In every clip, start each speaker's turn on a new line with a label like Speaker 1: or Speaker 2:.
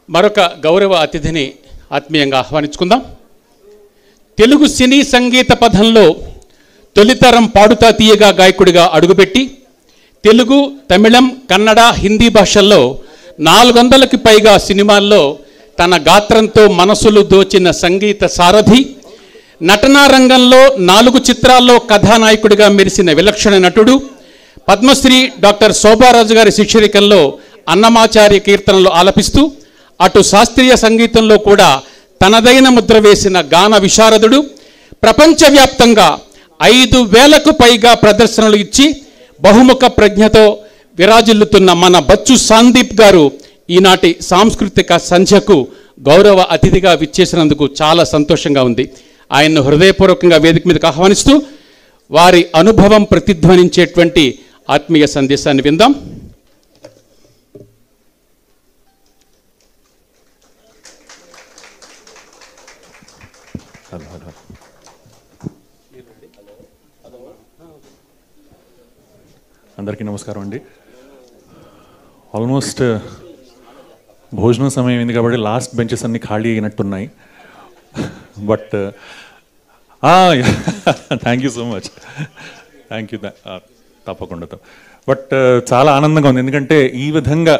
Speaker 1: మరొక గౌరవ అతిథిని ఆత్మీయంగా ఆహ్వానించుకుందాం. తెలుగు సినీ సంగీత పథంలో తొలితరం పాడుతా తీయగా గాయకుడిగా అడుగుపెట్టి తెలుగు, తమిళం, కన్నడ, హిందీ భాషల్లో 400కి పైగా సినిమాల్లో తన గాత్రంతో మనసులు దోచిన సంగీత సారథి, నటనా రంగంలో 4 చిత్రాల్లో కథానాయకుడిగా మెరిసిన విలక్షణ నటుడు, పద్మశ్రీ డాక్టర్ శోభారాజు గారి శిష్యరికంలో అన్నమాచార్య కీర్తనలు ఆలపిస్తూ అటు శాస్త్రీయ సంగీతంలో కూడా తనదైన ముద్ర వేసిన గాన విశారదుడు, ప్రపంచవ్యాప్తంగా 5,000కు పైగా ప్రదర్శనలు ఇచ్చి బహుముఖ ప్రజ్ఞతో విరాజిల్లుతున్న మన బచ్చు సందీప్ గారు ఈనాటి సాంస్కృతిక సంధ్యకు గౌరవ అతిథిగా విచ్చేసినందుకు చాలా సంతోషంగా ఉంది. ఆయన్ను హృదయపూర్వకంగా వేదిక మీదకి ఆహ్వానిస్తూ వారి అనుభవం ప్రతిధ్వనించేటువంటి ఆత్మీయ సందేశాన్ని విందాం.
Speaker 2: అందరికీ నమస్కారం అండి. ఆల్మోస్ట్ భోజనం సమయం అయింది కాబట్టి లాస్ట్ బెంచెస్ అన్నీ ఖాళీ అయినట్టున్నాయి. But thank you so much, thank you, తప్పకుండా. బట్ చాలా ఆనందంగా ఉంది, ఎందుకంటే ఈ విధంగా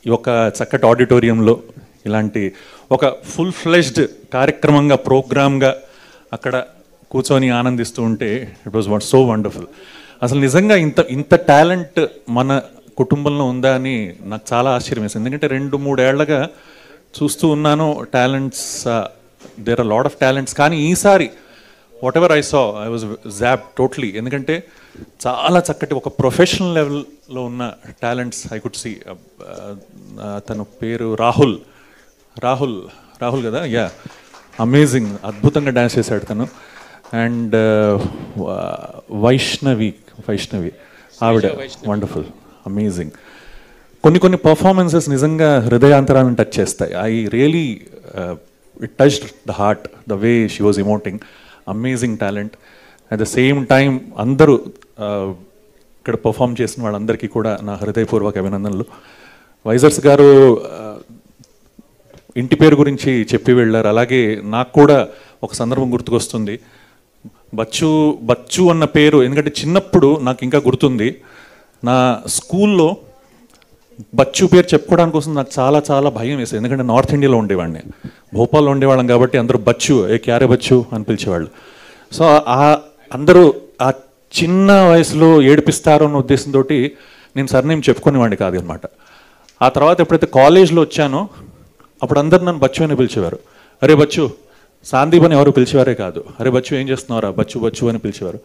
Speaker 2: ఈ ఒక చక్కటి ఆడిటోరియంలో ఇలాంటి ఒక ఫుల్ ఫ్లెజ్డ్ కార్యక్రమంగా, ప్రోగ్రామ్గా అక్కడ కూర్చొని ఆనందిస్తూ ఉంటే ఇట్ వాజ్ సో వండర్ఫుల్. అసలు నిజంగా ఇంత టాలెంట్ మన కుటుంబంలో ఉందా అని నాకు చాలా ఆశ్చర్యం వేసింది. ఎందుకంటే 2-3 ఏళ్లగా చూస్తూ ఉన్నాను talents, there are lot of talents. కానీ ఈసారి whatever I saw I was job totally. ఎందుకంటే చాలా చక్కటి ఒక ప్రొఫెషనల్ లెవెల్లో ఉన్న టాలెంట్స్ ఐ కుడ్ సీ. తన పేరు రాహుల్ కదా, యా, అమేజింగ్, అద్భుతంగా డ్యాన్స్ చేశాడు తను. అండ్ వైష్ణవి ఆవిడ వండర్ఫుల్, అమేజింగ్. కొన్ని పర్ఫార్మెన్సెస్ నిజంగా హృదయాంతరాన్ని టచ్ చేస్తాయి. I really it touched the heart the way she was emoting. Amazing talent. At the same time అందరూ ఇక్కడ పర్ఫామ్ చేసిన వాళ్ళందరికీ కూడా నా హృదయపూర్వక అభినందనలు. వైజర్స్ గారు ఇంటి పేరు గురించి చెప్పి వెళ్ళారు. అలాగే నాకు కూడా ఒక సందర్భం గుర్తుకొస్తుంది. బచ్చు అన్న పేరు, ఎందుకంటే చిన్నప్పుడు నాకు ఇంకా గుర్తుంది, నా స్కూల్లో బచ్చు పేరు చెప్పుకోవడానికి కోసం నాకు చాలా చాలా భయం వేసేది. ఎందుకంటే నార్త్ ఇండియాలో ఉండేవాడిని, భోపాల్లో ఉండేవాళ్ళం కాబట్టి అందరూ బచ్చు, క్యారే బచ్చు అని పిలిచేవాళ్ళు. సో అందరూ ఆ చిన్న వయసులో ఏడిపిస్తారు అన్న ఉద్దేశంతో నేను సర్నేమ్ చెప్పుకునేవాడిని కాదు అనమాట. ఆ తర్వాత ఎప్పుడైతే కాలేజ్లో వచ్చానో అప్పుడు అందరు నన్ను బచ్చు అని పిలిచేవారు. అరే బచ్చు, సందీప్ అని ఎవరు పిలిచేవారే కాదు. అరే బచ్చు ఏం చేస్తున్నారా, బచ్చు అని పిలిచేవారు.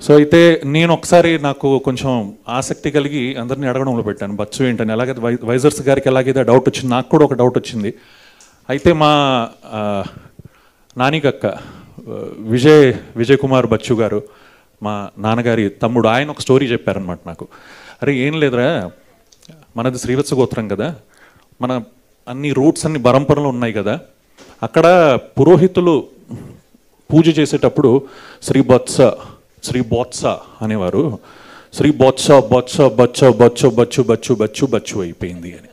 Speaker 2: సో అయితే నేను ఒకసారి నాకు కొంచెం ఆసక్తి కలిగి అందరినీ అడగడంలో పెట్టాను, బచ్చు ఏంటని. అలాగే వైజర్స్ గారికి ఎలాగైతే డౌట్ వచ్చింది, నాకు కూడా ఒక డౌట్ వచ్చింది. అయితే మా నానికక్క విజయ్ కుమార్ బచ్చు గారు, మా నాన్నగారి తమ్ముడు, ఆయన ఒక స్టోరీ చెప్పారనమాట నాకు. అరే ఏం లేదురా, మనది శ్రీవత్స గోత్రం కదా, మన అన్ని రూట్స్ అన్ని పరంపరలో ఉన్నాయి కదా, అక్కడ పురోహితులు పూజ చేసేటప్పుడు శ్రీ బొత్స అనేవారు. శ్రీ బొత్స అయిపోయింది అని.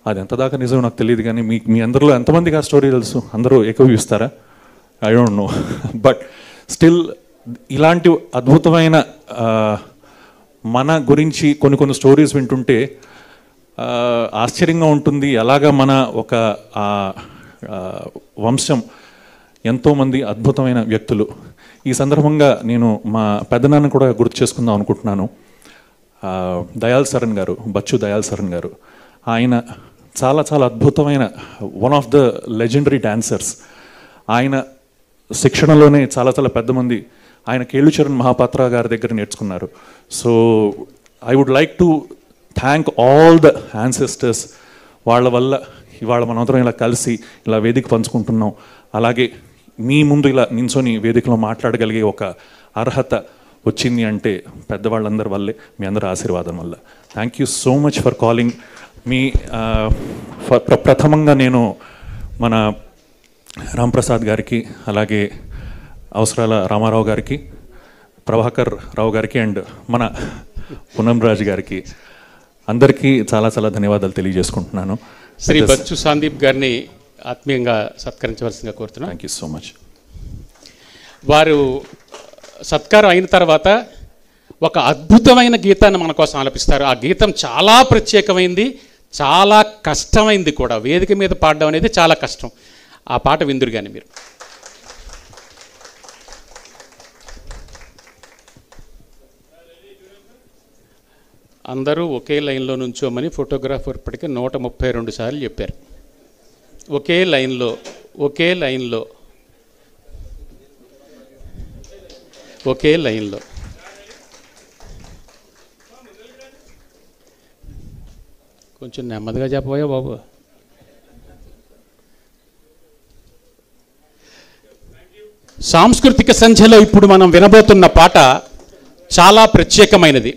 Speaker 2: అది ఎంత దాకా నిజం నాకు తెలియదు, కానీ మీ అందరిలో ఎంతమందికి ఆ స్టోరీ తెలుసు? అందరూ ఏకీభవిస్తారా? I don't know. But still ఇలాంటి అద్భుతమైన మన గురించి కొన్ని స్టోరీస్ వింటుంటే ఆశ్చర్యంగా ఉంటుంది. అలాగా మన ఒక వంశం ఎంతోమంది అద్భుతమైన వ్యక్తులు. ఈ సందర్భంగా నేను మా పెద్దనాన్న కూడా గుర్తు చేసుకుందాం అనుకుంటున్నాను. దయాల్ సరన్ గారు, బచ్చు దయాల్ సరన్ గారు, ఆయన చాలా చాలా అద్భుతమైన one of the legendary dancers. ఆయన శిక్షణలోనే చాలా చాలా పెద్ద మంది ఆయన కేళుచరణ్ మహాపాత్ర గారి దగ్గర నేర్చుకున్నారు. So I would like to thank all the ancestors. వాళ్ళ వల్ల ఇవాళ మనందరం ఇలా కలిసి ఇలా వేదిక పంచుకుంటున్నాం. అలాగే మీ ముందు ఇలా నించొని వేదికలో మాట్లాడగలిగే ఒక అర్హత వచ్చింది అంటే పెద్దవాళ్ళందరి వల్లే, మీ అందరి ఆశీర్వాదం వల్ల. Thank you so much for calling మీ. ప్రథమంగా నేను మన రాంప్రసాద్ గారికి, అలాగే అవసరాల రామారావు గారికి, ప్రభాకర్ రావు గారికి అండ్ మన పూనం రాజు గారికి అందరికీ చాలా చాలా ధన్యవాదాలు తెలియజేసుకుంటున్నాను.
Speaker 1: శ్రీ బచ్చు సందీప్ గారిని ఆత్మీయంగా సత్కరించవలసిందిగా కోరుతున్నాను.
Speaker 2: Thank you so much.
Speaker 1: వారు సత్కారం అయిన తర్వాత ఒక అద్భుతమైన గీతాన్ని మన కోసం ఆలపిస్తారు. ఆ గీతం చాలా ప్రత్యేకమైంది, చాలా కష్టమైంది కూడా. వేదిక మీద పాడడం అనేది చాలా కష్టం. ఆ పాట విందురు కానీ మీరు. అందరూ ఒకే లైన్లో నుంచోమని ఫోటోగ్రాఫర్ ఇప్పటికే 132 సార్లు చెప్పారు. ఒకే లైన్లో, ఒకే లైన్లో, ఒకే లైన్లో. కొంచెం నెమ్మదిగా చెప్పబోయా బాబు. సాంస్కృతిక సంధ్యలో ఇప్పుడు మనం వినబోతున్న పాట చాలా ప్రత్యేకమైనది.